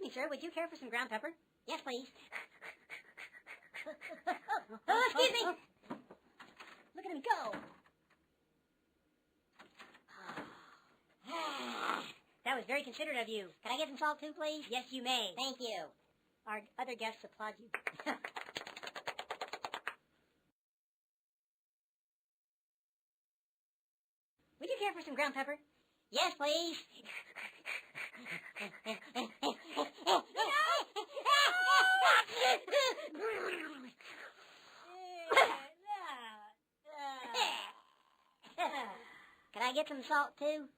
Excuse me, sir, would you care for some ground pepper? Yes, please. Oh, excuse me! Look at him go! That was very considerate of you. Can I get some salt too, please? Yes, you may. Thank you. Our other guests applaud you. Would you care for some ground pepper? Yes, please. Can I get some salt too?